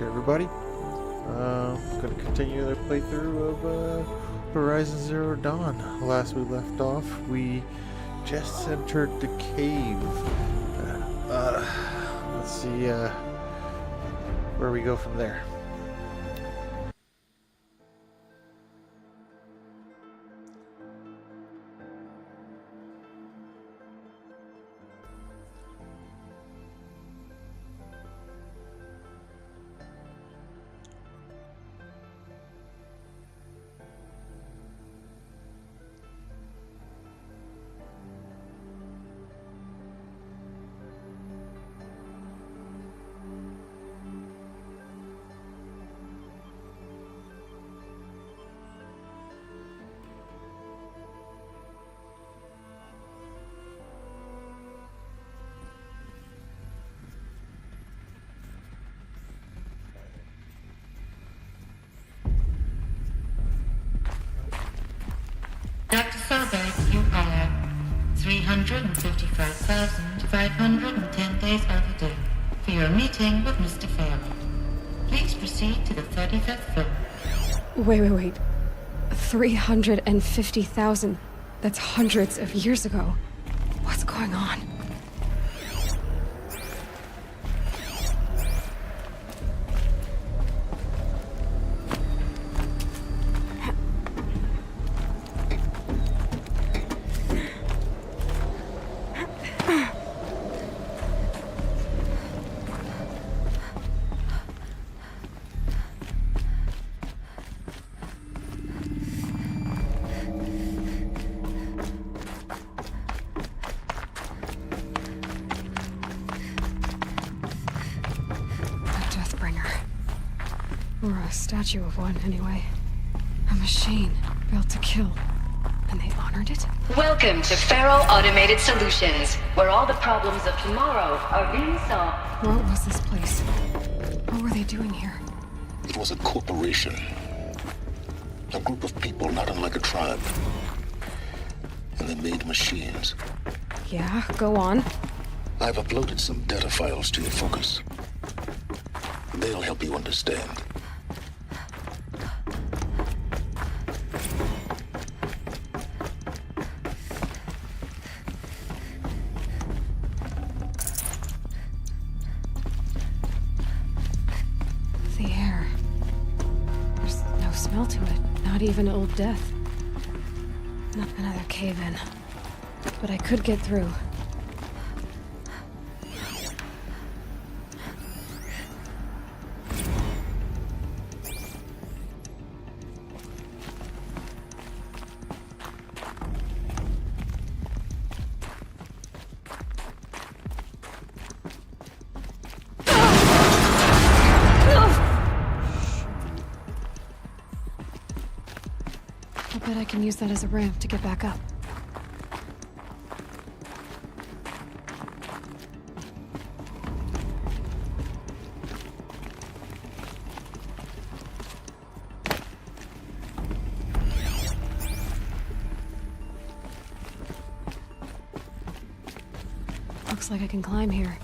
to everybody. Going to continue the playthrough of Horizon Zero Dawn. Last we left off, we just entered the cave. Let's see where we go from there. Dr. Solberg, you are 355,510 days overdue for your meeting with Mr. Farrell. Please proceed to the 35th floor. Wait. 350,000. That's hundreds of years ago. What's going on? Or a statue of one, anyway. A machine built to kill. And they honored it? Welcome to Farrell Automated Solutions, where all the problems of tomorrow are being solved. What was this place? What were they doing here? It was a corporation. A group of people not unlike a tribe. And they made machines. Yeah, go on. I've uploaded some data files to your focus. They'll help you understand. The air. There's no smell to it. Not even Old Death. Not another cave-in. But I could get through. I bet I can use that as a ramp to get back up. Looks like I can climb here.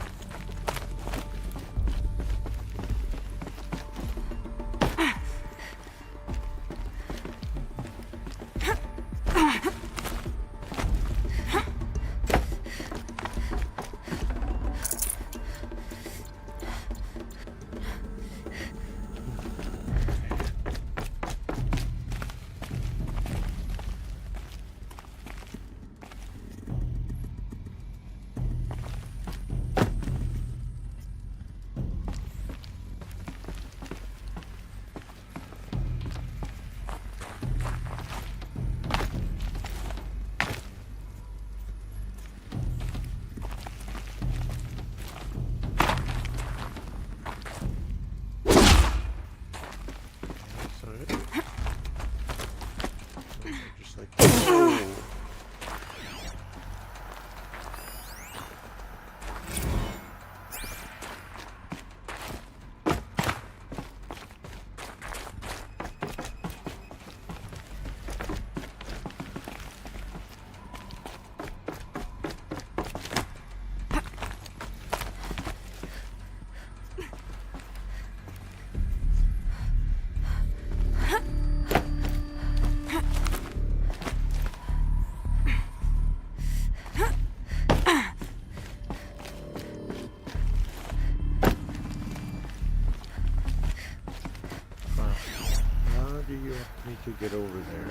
do you want me to get over there?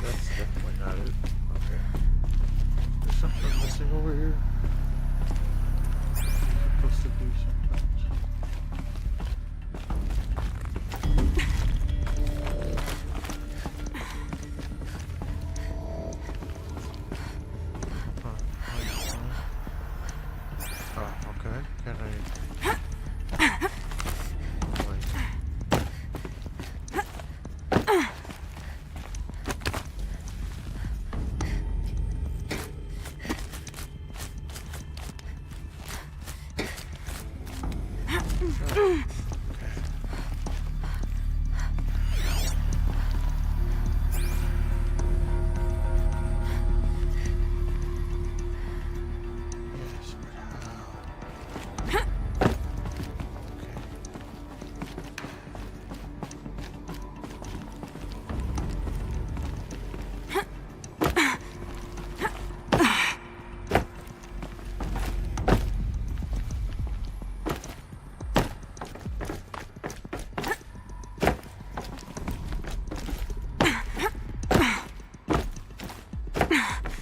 That's definitely not it. Okay. There's something missing over here. Supposed to be sometimes. Oh, okay. Can I? Wait. Yes, but how? Okay.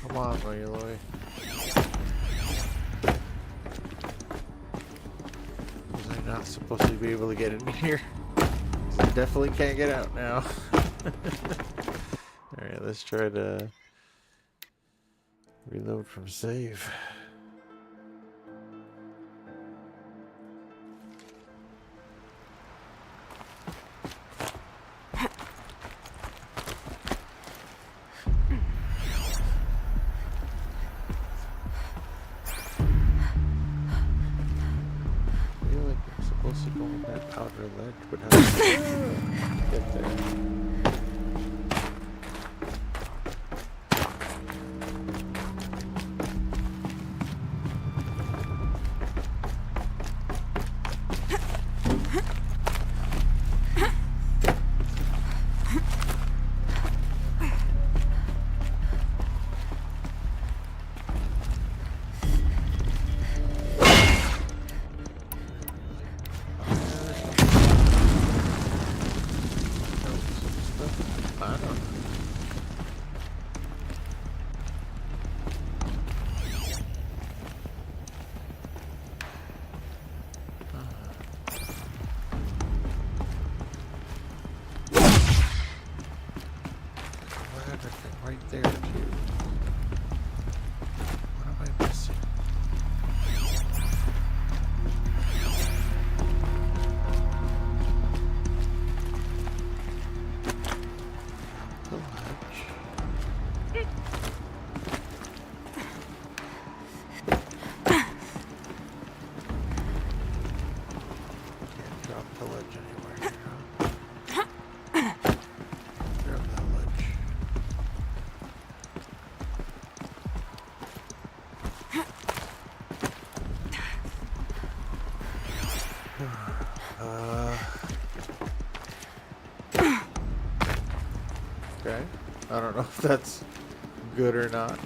Come on, Aloy. Was I not supposed to be able to get in here? I definitely can't get out now. Alright, let's try to reload from save. I feel like I'm supposed to go on that outer ledge, but how do I get there? I don't know. Ladder thing right there too. What am I missing? The ledge. Can't drop the ledge anywhere here, huh? Grab that ledge. Okay. I don't know if that's good or not.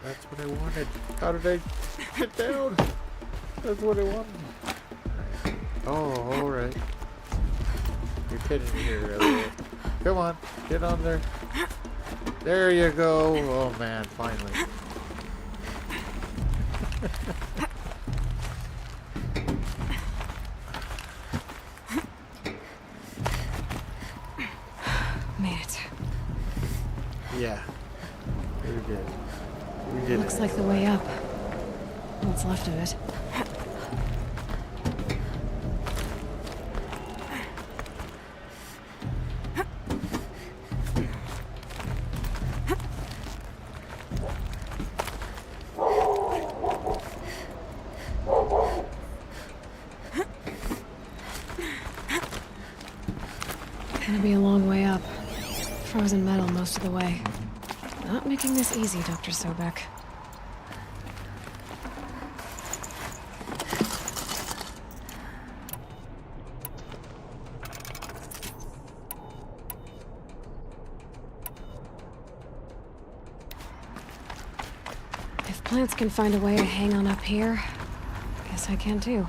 That's what I wanted. How did I get down? That's what I wanted. Oh, alright. You're kidding me here, Elliot. Come on, get on there. There you go. Oh man, finally. Made it. Yeah. We did. We did Looks it. like the way up. What's left of it. Gonna be a long way up. Frozen metal most of the way. Not making this easy, Dr. Sobek. If plants can find a way to hang on up here, guess I can too.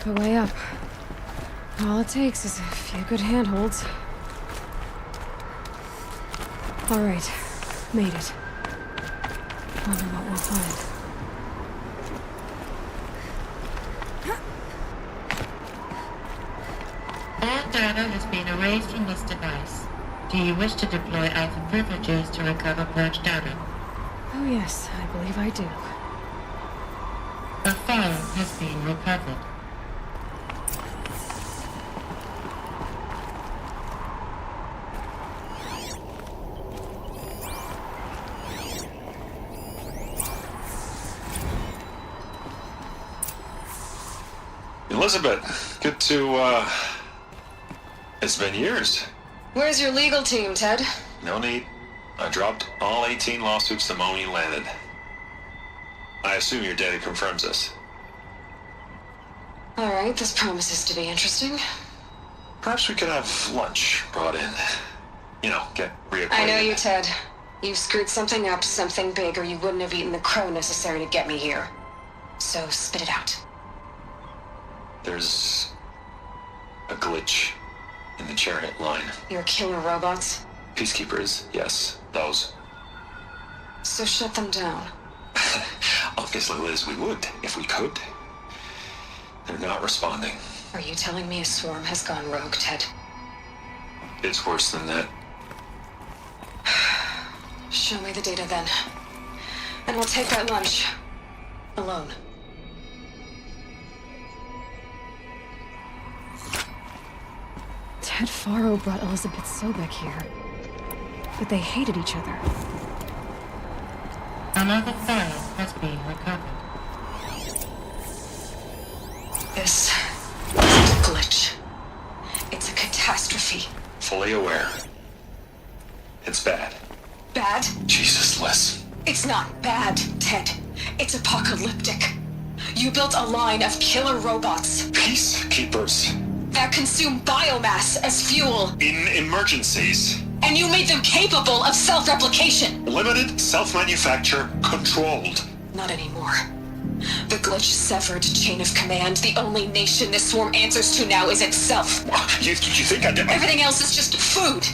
The way up. All it takes is a few good handholds. All right, made it. Wonder what we'll find. All data has been erased from this device. Do you wish to deploy Alpha privileges to recover purged data? Oh yes, I believe I do. A file has been recovered. Elizabeth, good to, it's been years. Where's your legal team, Ted? No need. I dropped all 18 lawsuits the moment you landed. I assume your daddy confirms this. All right, this promises to be interesting. Perhaps we could have lunch brought in. You know, get reacquainted. I know you, Ted. You've screwed something up, something big, or you wouldn't have eaten the crow necessary to get me here. So spit it out. There's a glitch in the chariot line. Your killer robots? Peacekeepers, yes, those. So shut them down. Obviously, Liz, we would, if we could. They're not responding. Are you telling me a swarm has gone rogue, Ted? It's worse than that. Show me the data then. And we'll take that lunch. Alone. Ted Faro brought Elizabeth Sobek here. But they hated each other. Another file has been recovered. This isn't a glitch. It's a catastrophe. Fully aware. It's bad. Bad? Jesus, Liz. It's not bad, Ted. It's apocalyptic. You built a line of killer robots Peacekeepers. that consume biomass as fuel, In emergencies. and you made them capable of self-replication. Limited, self-manufacture, controlled. Not anymore. The glitch severed chain of command. The only nation this swarm answers to now is itself. You think I did? Everything else is just food.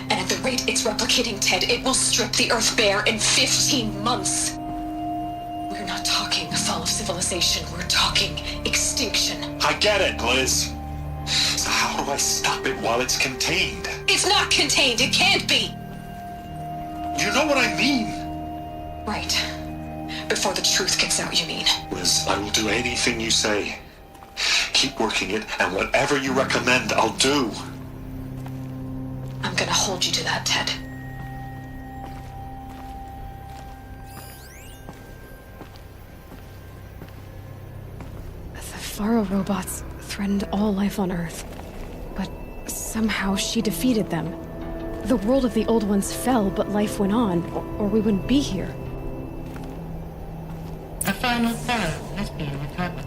And at the rate it's replicating, Ted, it will strip the Earth bare in 15 months. We're not talking fall of civilization. We're talking extinction. I get it, Liz. So how do I stop it while it's contained? It's not contained. It can't be. You know what I mean? Right. Before the truth gets out, you mean? Liz, I will do anything you say. Keep working it, and whatever you recommend, I'll do. I'm gonna hold you to that, Ted. The Faro robots threatened all life on Earth. But somehow she defeated them. The world of the old ones fell, but life went on, or we wouldn't be here. A final file has been recovered.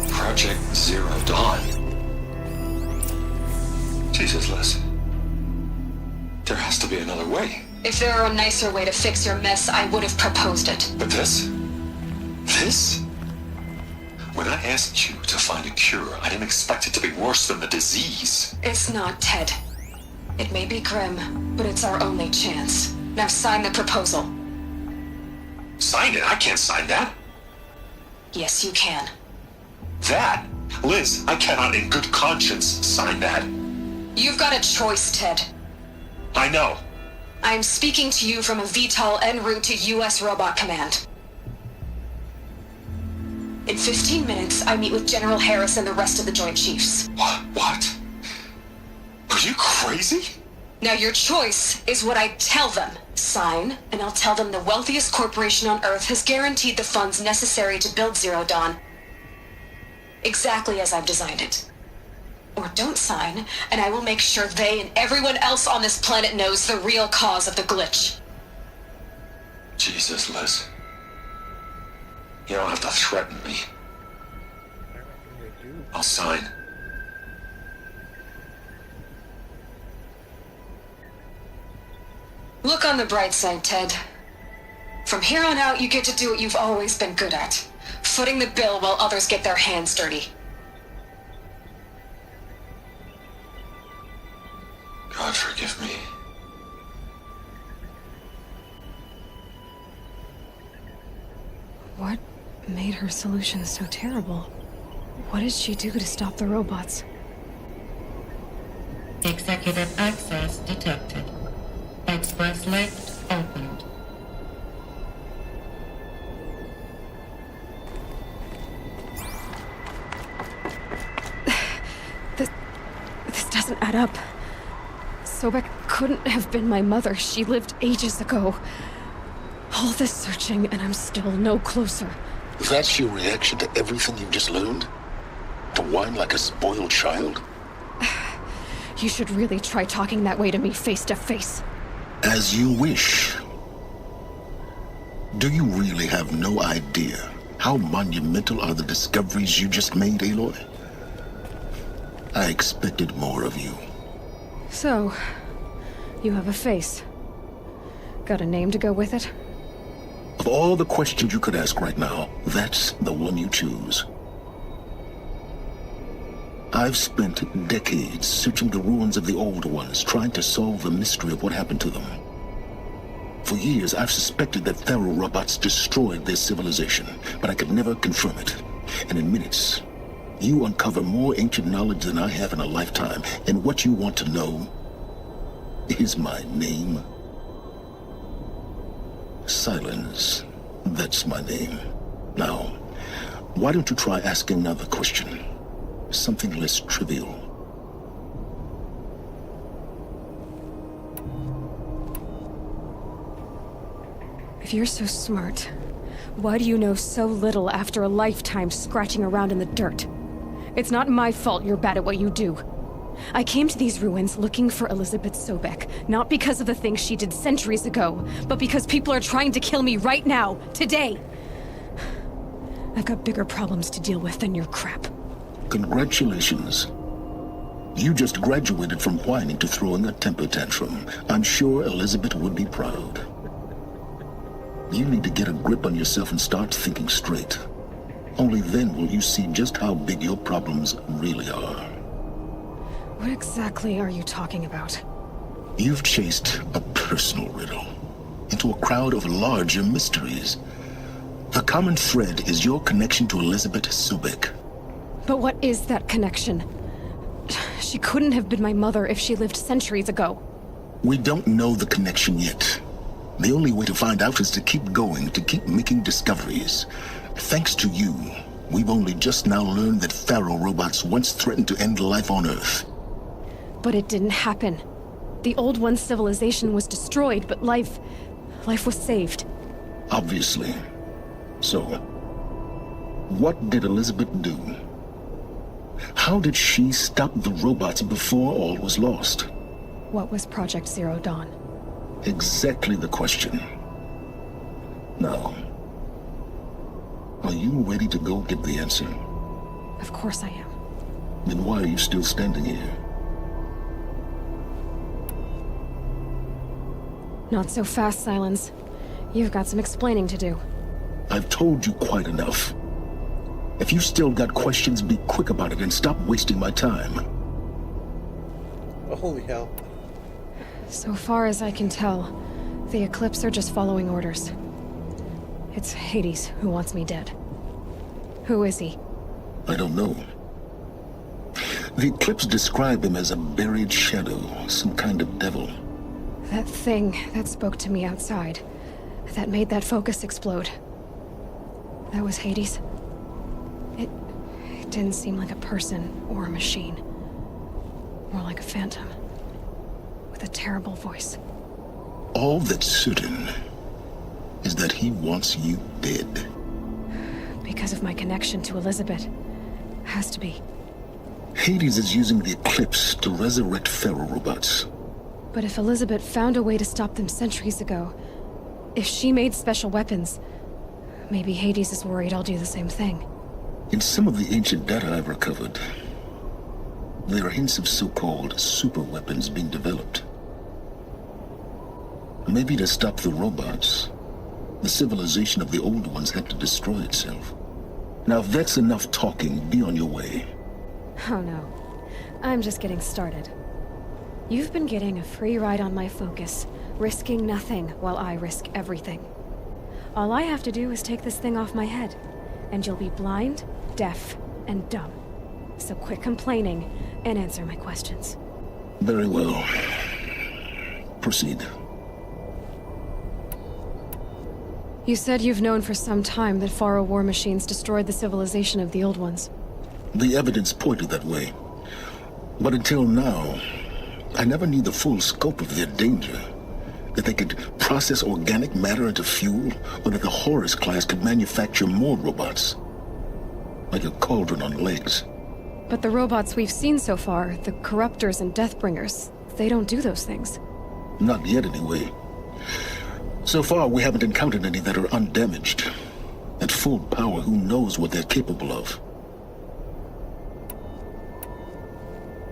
Project Zero Dawn. Jesus, Liz. There has to be another way. If there were a nicer way to fix your mess, I would have proposed it. But this? This? When I asked you to find a cure, I didn't expect it to be worse than the disease. It's not, Ted. It may be grim, but it's our only chance. Now sign the proposal. Sign it? I can't sign that. Yes, you can. That? Liz, I cannot in good conscience sign that. You've got a choice, Ted. I know. I am speaking to you from a VTOL en route to U.S. Robot Command. In 15 minutes, I meet with General Harris and the rest of the Joint Chiefs. What? Are you crazy? Now your choice is what I tell them. Sign, and I'll tell them the wealthiest corporation on Earth has guaranteed the funds necessary to build Zero Dawn. Exactly as I've designed it. Or don't sign, and I will make sure they and everyone else on this planet knows the real cause of the glitch. Jesus, Liz. You don't have to threaten me. I'll sign. Look on the bright side, Ted. From here on out, you get to do what you've always been good at. Footing the bill while others get their hands dirty. God forgive me. What made her solution so terrible? What did she do to stop the robots? Executive access detected. Express lift opened. This doesn't add up. Sobek couldn't have been my mother. She lived ages ago. All this searching, and I'm still no closer. That's your reaction to everything you've just learned? To whine like a spoiled child? You should really try talking that way to me face to face. As you wish. Do you really have no idea how monumental are the discoveries you just made, Aloy? I expected more of you. So, you have a face. Got a name to go with it? Of all the questions you could ask right now, that's the one you choose. I've spent decades searching the ruins of the Old Ones, trying to solve the mystery of what happened to them. For years, I've suspected that Faro robots destroyed their civilization, but I could never confirm it. And in minutes, you uncover more ancient knowledge than I have in a lifetime, and what you want to know is my name. Silence. That's my name. Now, why don't you try asking another question? Something less trivial. If you're so smart, why do you know so little after a lifetime scratching around in the dirt? It's not my fault you're bad at what you do. I came to these ruins looking for Elizabeth Sobek, not because of the things she did centuries ago, but because people are trying to kill me right now, today. I've got bigger problems to deal with than your crap. Congratulations. You just graduated from whining to throwing a temper tantrum. I'm sure Elizabeth would be proud. You need to get a grip on yourself and start thinking straight. Only then will you see just how big your problems really are. What exactly are you talking about? You've chased a personal riddle into a crowd of larger mysteries. The common thread is your connection to Elizabeth Sobek. But what is that connection? She couldn't have been my mother if she lived centuries ago. We don't know the connection yet. The only way to find out is to keep going, to keep making discoveries. Thanks to you, we've only just now learned that Faro robots once threatened to end life on Earth. But it didn't happen. The Old One's civilization was destroyed, but life was saved. Obviously. So, what did Elizabeth do? How did she stop the robots before all was lost? What was Project Zero Dawn? Exactly the question. Now, are you ready to go get the answer? Of course I am. Then why are you still standing here? Not so fast, Silence. You've got some explaining to do. I've told you quite enough. If you still got questions, be quick about it and stop wasting my time. Oh, holy hell. So far as I can tell, the Eclipse are just following orders. It's Hades who wants me dead. Who is he? I don't know. The Eclipse described him as a buried shadow, some kind of devil. That thing that spoke to me outside, that made that focus explode. That was Hades. It didn't seem like a person or a machine. More like a phantom. With a terrible voice. All that's certain is that he wants you dead. Because of my connection to Elizabeth. Has to be. Hades is using the Eclipse to resurrect Faro robots. But if Elizabeth found a way to stop them centuries ago, if she made special weapons, maybe Hades is worried I'll do the same thing. In some of the ancient data I've recovered, there are hints of so-called super weapons being developed. Maybe to stop the robots, the civilization of the Old Ones had to destroy itself. Now, if that's enough talking, be on your way. Oh no. I'm just getting started. You've been getting a free ride on my focus, risking nothing while I risk everything. All I have to do is take this thing off my head, and you'll be blind, deaf, and dumb. So quit complaining and answer my questions. Very well. Proceed. You said you've known for some time that Faro war machines destroyed the civilization of the Old Ones. The evidence pointed that way. But until now, I never knew the full scope of their danger. That they could process organic matter into fuel, or that the Horus class could manufacture more robots. Like a cauldron on legs. But the robots we've seen so far, the Corruptors and Deathbringers, they don't do those things. Not yet, anyway. So far, we haven't encountered any that are undamaged. At full power, who knows what they're capable of?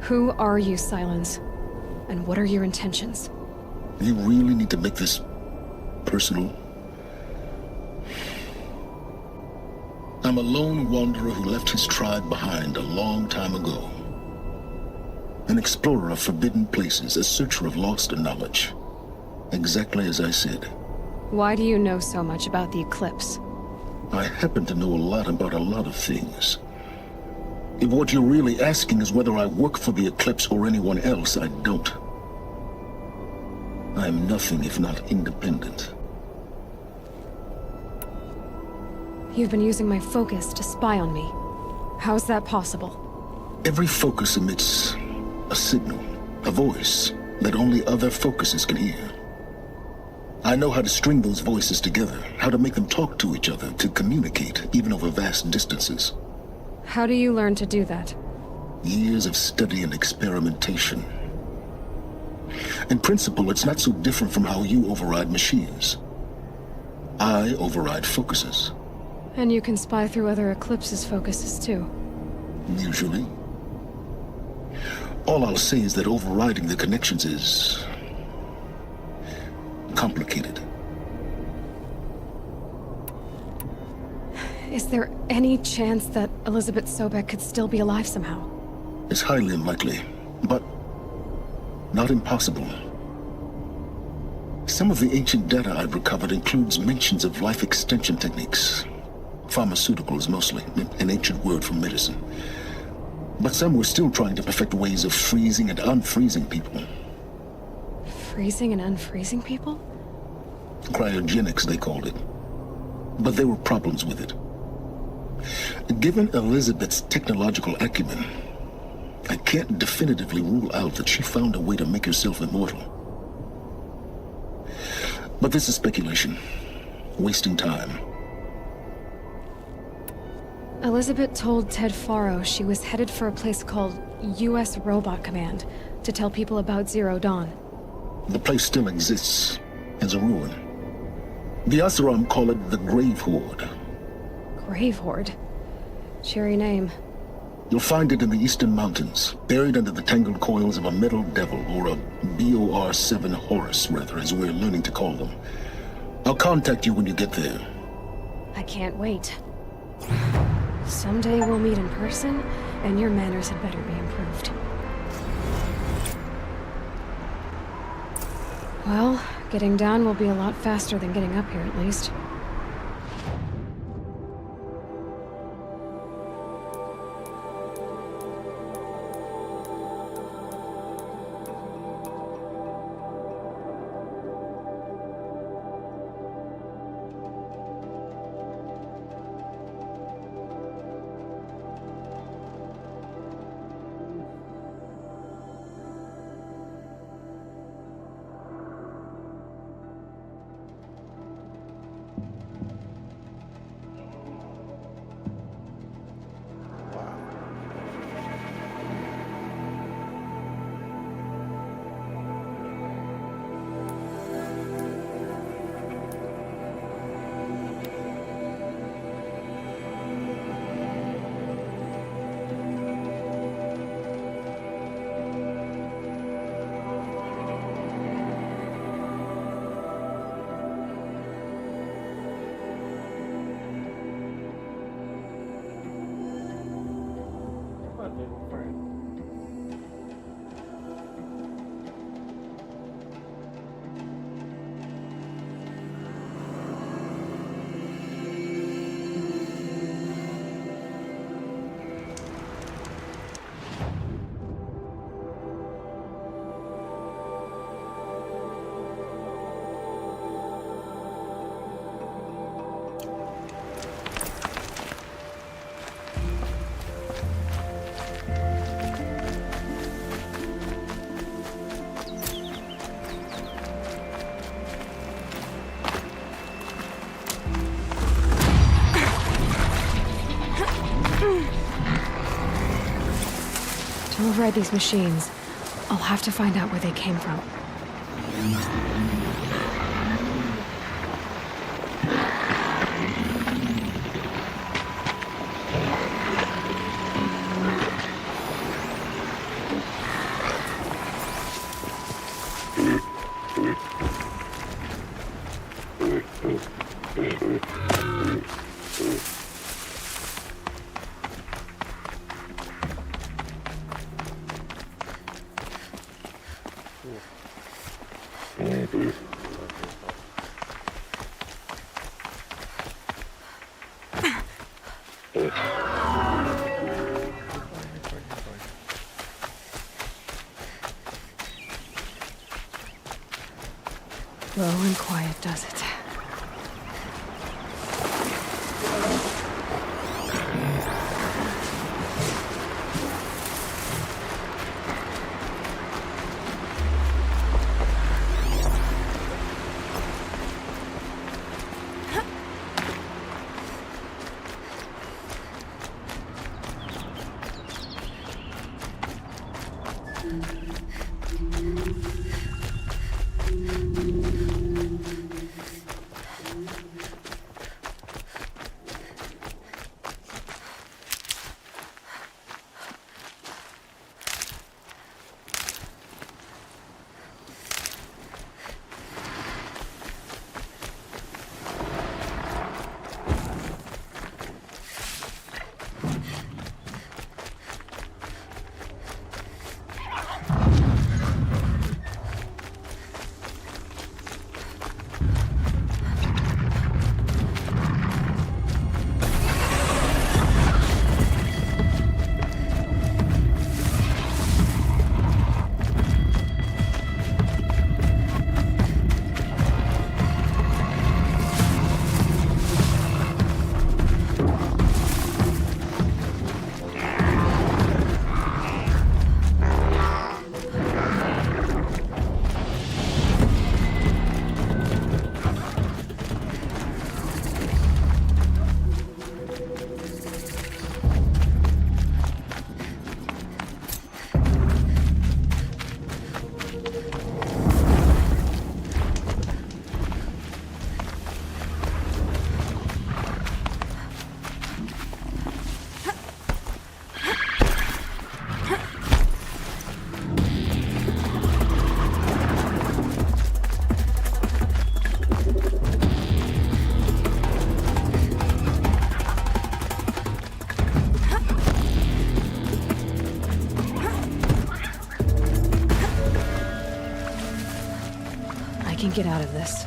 Who are you, Silence? And what are your intentions? You really need to make this personal? I'm a lone wanderer who left his tribe behind a long time ago. An explorer of forbidden places, a searcher of lost knowledge. Exactly as I said. Why do you know so much about the eclipse? I happen to know a lot about a lot of things. If what you're really asking is whether I work for the Eclipse or anyone else, I don't. I am nothing if not independent. You've been using my focus to spy on me. How's that possible? Every focus emits a signal, a voice that only other focuses can hear. I know how to string those voices together, how to make them talk to each other, to communicate, even over vast distances. How do you learn to do that? Years of study and experimentation. In principle, it's not so different from how you override machines. I override focuses. And you can spy through other Eclipse's focuses too. Usually. All I'll say is that overriding the connections is complicated. Is there any chance that Elizabeth Sobek could still be alive somehow? It's highly unlikely, but not impossible. Some of the ancient data I've recovered includes mentions of life extension techniques. Pharmaceuticals, mostly, an ancient word for medicine. But some were still trying to perfect ways of freezing and unfreezing people. Freezing and unfreezing people? Cryogenics, they called it. But there were problems with it. Given Elizabeth's technological acumen, I can't definitively rule out that she found a way to make herself immortal. But this is speculation. Wasting time. Elizabeth told Ted Faro she was headed for a place called U.S. Robot Command to tell people about Zero Dawn. The place still exists as a ruin. The Oseram call it the Grave Horde. Grave Horde? Cheery name. You'll find it in the Eastern Mountains, buried under the tangled coils of a metal devil, or a BOR-7 Horus, rather, as we're learning to call them. I'll contact you when you get there. I can't wait. Someday we'll meet in person, and your manners had better be improved. Well, getting down will be a lot faster than getting up here, at least. To override these machines, I'll have to find out where they came from. You're fine. Low and quiet does it. I can get out of this.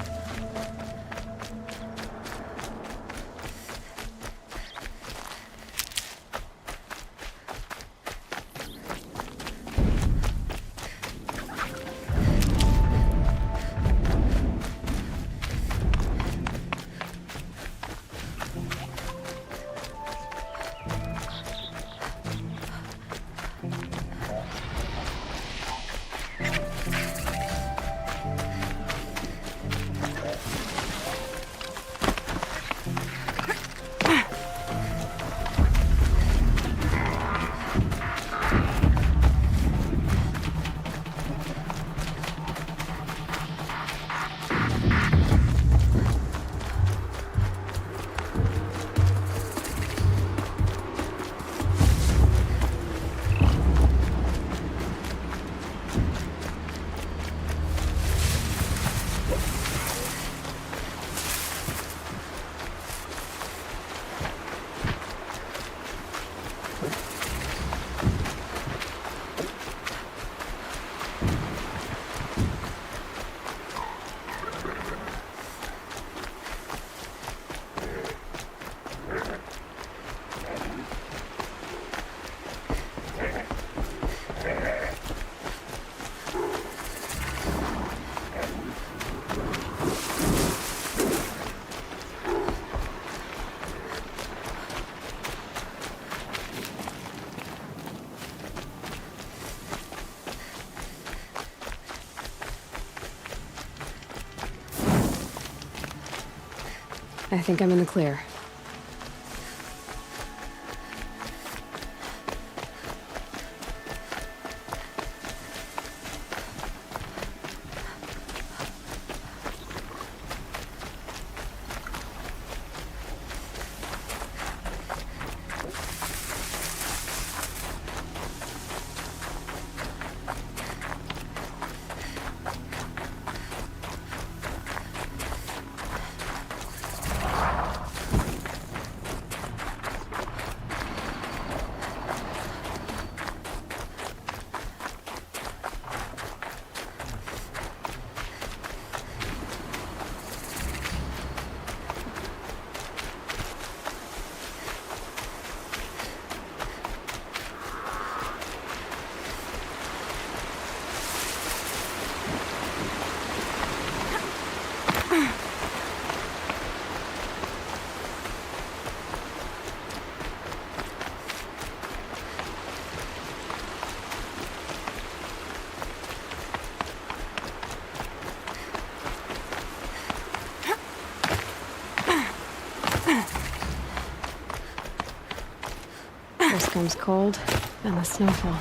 I think I'm in the clear. First comes cold, then the snowfall.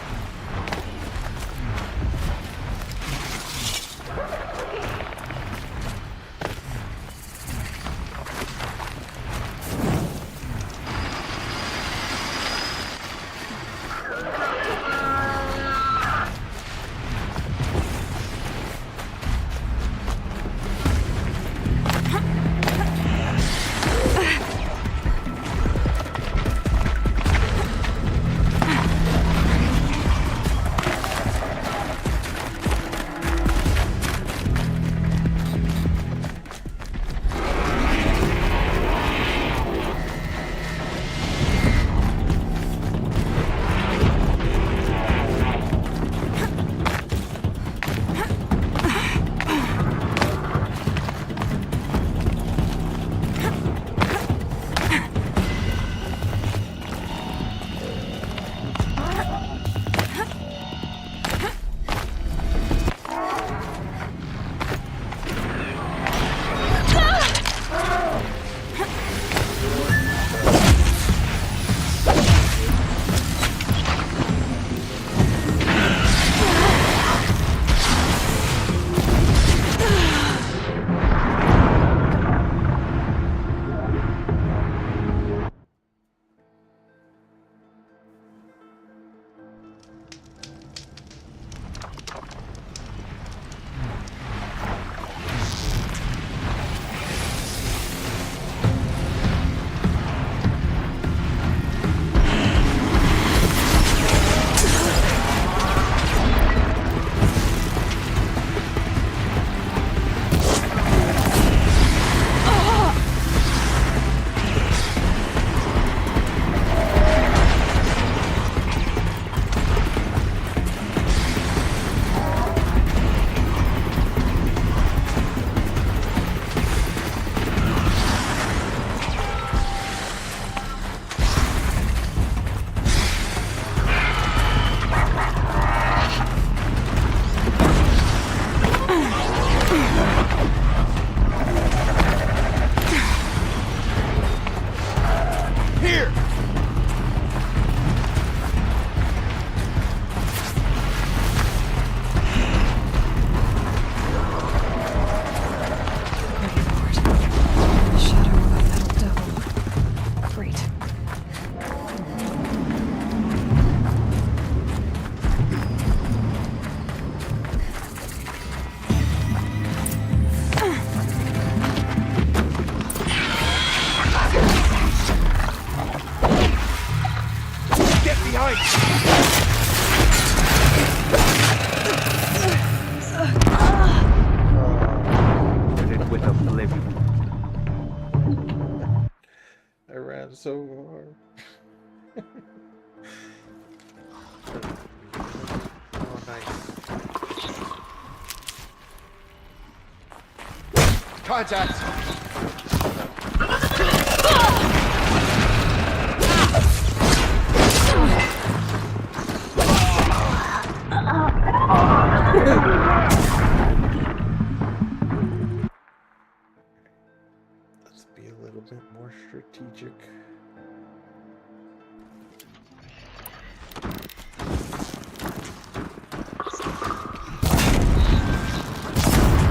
I ran so hard. Oh, nice. Contact! Let's be a little bit more strategic.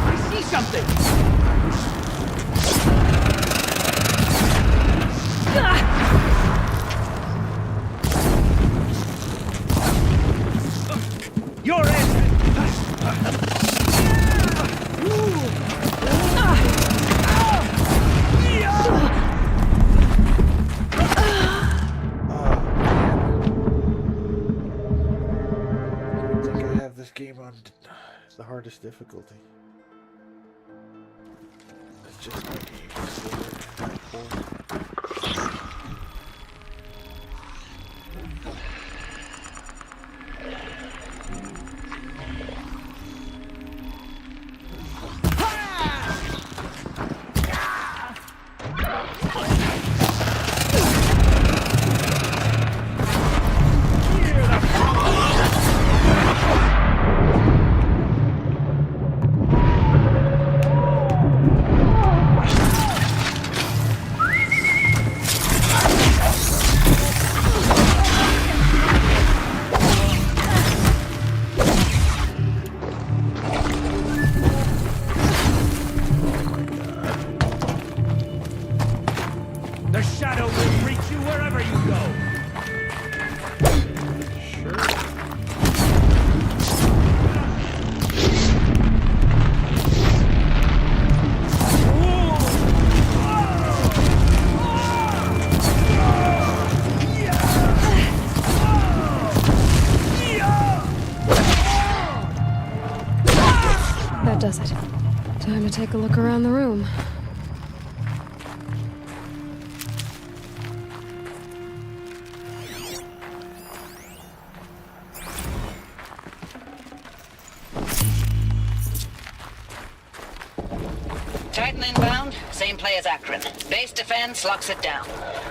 I see something! You're in! I think I have this game on the hardest difficulty. It's just my game. you wherever you go. That does it. Time to take a look around the room. Titan inbound, same play as Akron. Base defense locks it down.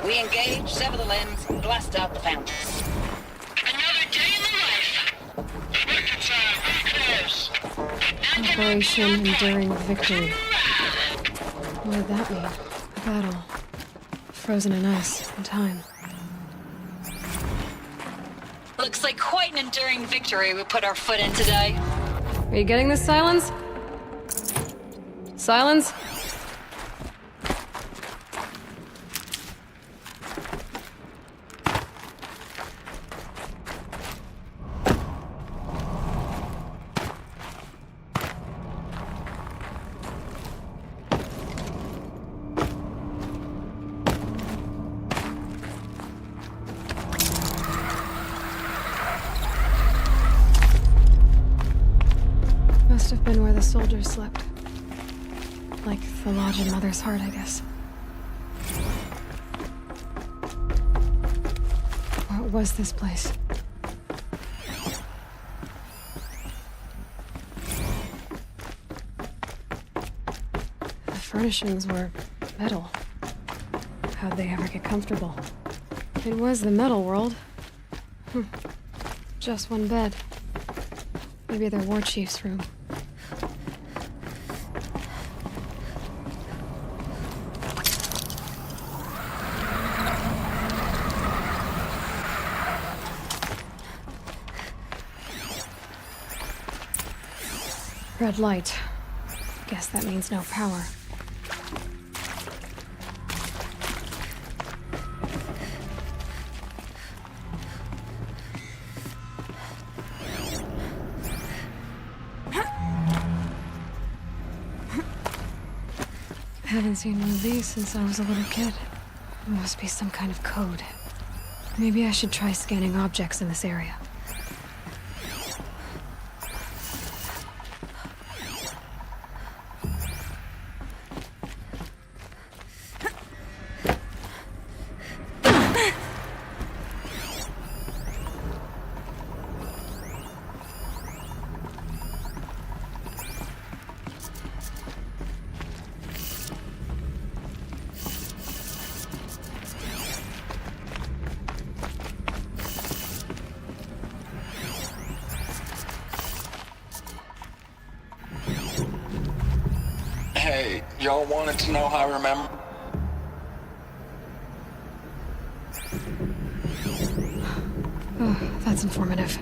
We engage, sever the limbs, blast out the fountains. Another day in the life. Reconcile, very close. Operation Enduring Victory. What did that mean? A battle. Frozen in ice and time. Looks like quite an enduring victory we put our foot in today. Are you getting this, Silence? Silence? Must have been where the soldiers slept. Like the lodge in Mother's Heart, I guess. What was this place? The furnishings were metal. How'd they ever get comfortable? It was the metal world. Just one bed. Maybe their war chief's room. Red light. Guess that means no power. Haven't seen one of these since I was a little kid. It must be some kind of code. Maybe I should try scanning objects in this area. Hey, y'all wanted to know how I remember? Oh, that's informative.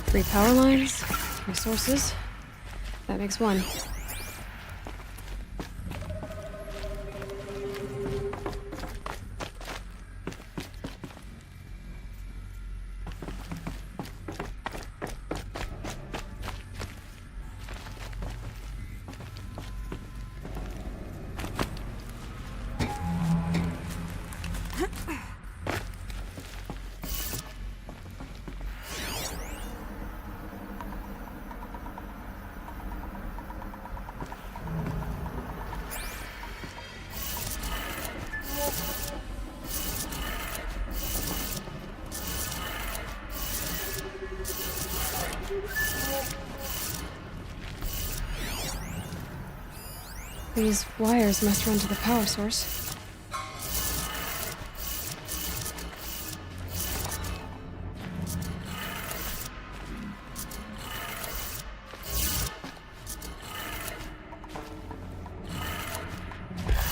3 power lines, 3 sources. That makes 1. These wires must run to the power source.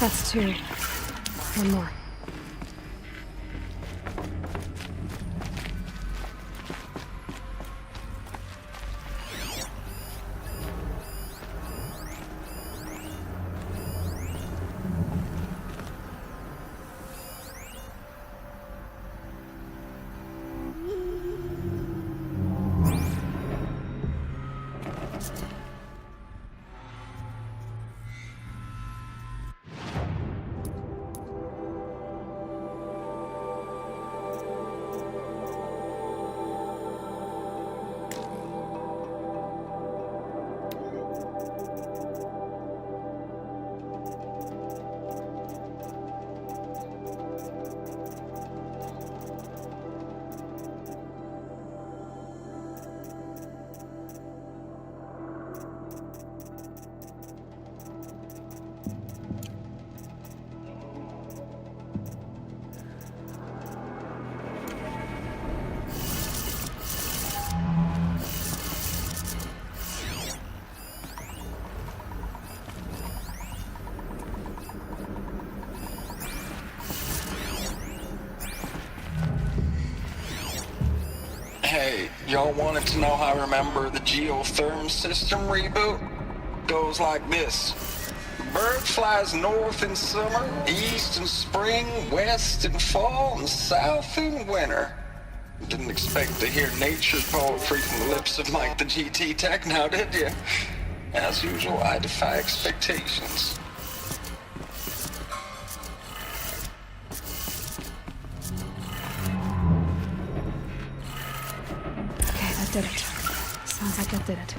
That's 2. 1 more. Hey, y'all wanted to know how I remember the geotherm system reboot? Goes like this. Bird flies north in summer, east in spring, west in fall, and south in winter. Didn't expect to hear nature's poetry from the lips of Mike the GT Tech now, did you? As usual, I defy expectations. Okay, that did it. Sounds like that did it.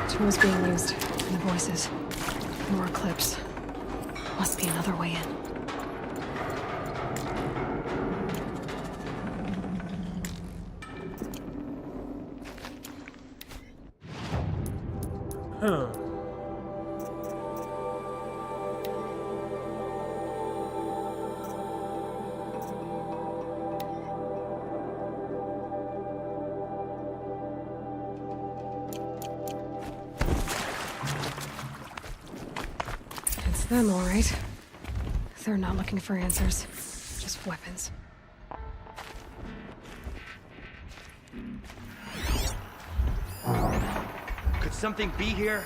Tools being used, and voices. More clips. Must be another way in. Huh. It's them, all right. They're not looking for answers, just weapons. Could something be here?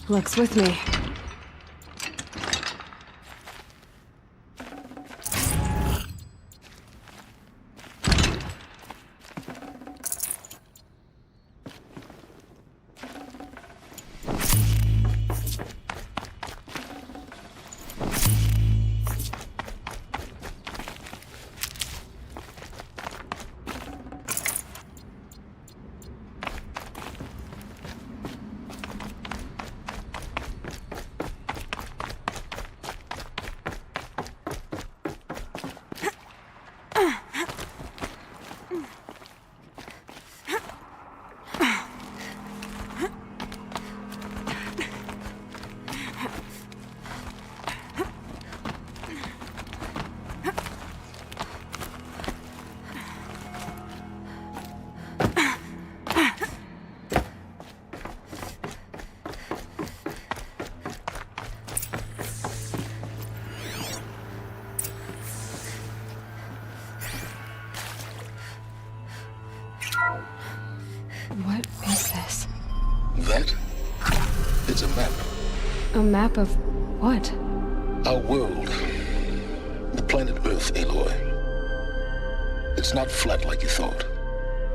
Luck's with me. What is this? That? It's a map. A map of what? Our world. The planet Earth, Aloy. It's not flat like you thought.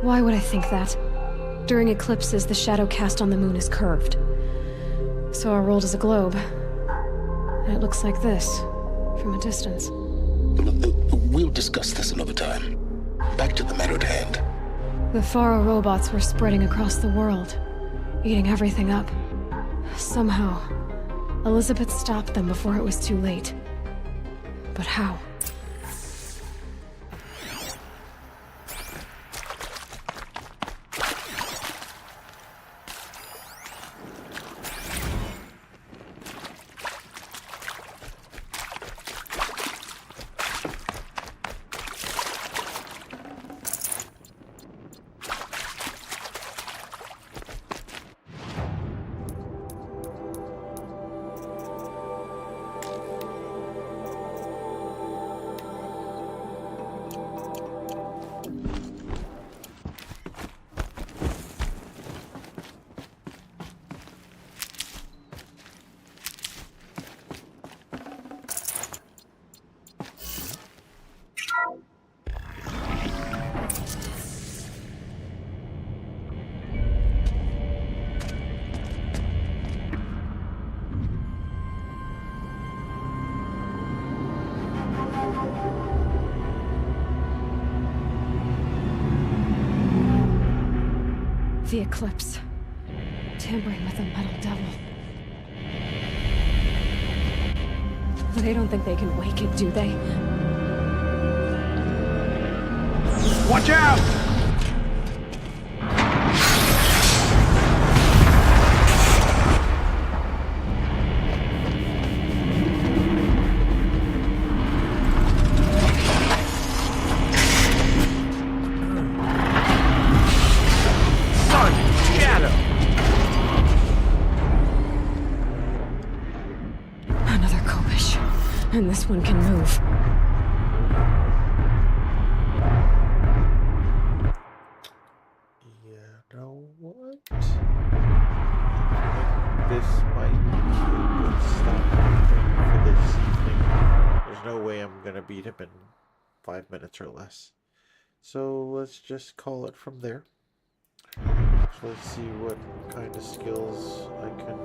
Why would I think that? During eclipses, the shadow cast on the moon is curved. So our world is a globe. And it looks like this, from a distance. We'll discuss this another time. Back to the matter at hand. The Faro robots were spreading across the world, eating everything up. Somehow, Elizabeth stopped them before it was too late. But how? The eclipse. Tampering with a metal devil. They don't think they can wake it, do they? Watch out! And this one can move. You know what? This might be a good stop for this evening. There's no way I'm gonna beat him in 5 minutes or less. So let's just call it from there. So let's see what kind of skills I can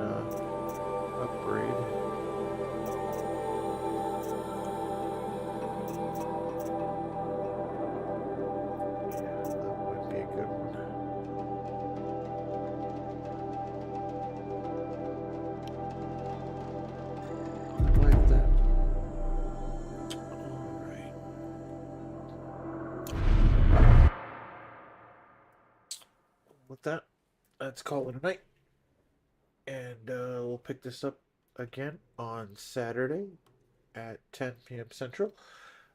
upgrade. With that, let's call it a night, and we'll pick this up again on Saturday at 10 p.m. Central,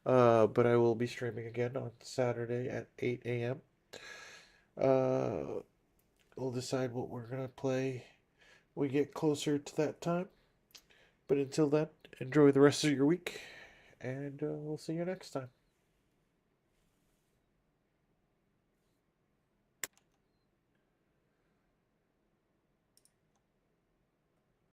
but I will be streaming again on Saturday at 8 a.m. We'll decide what we're gonna play when we get closer to that time, but until then, enjoy the rest of your week, and we'll see you next time.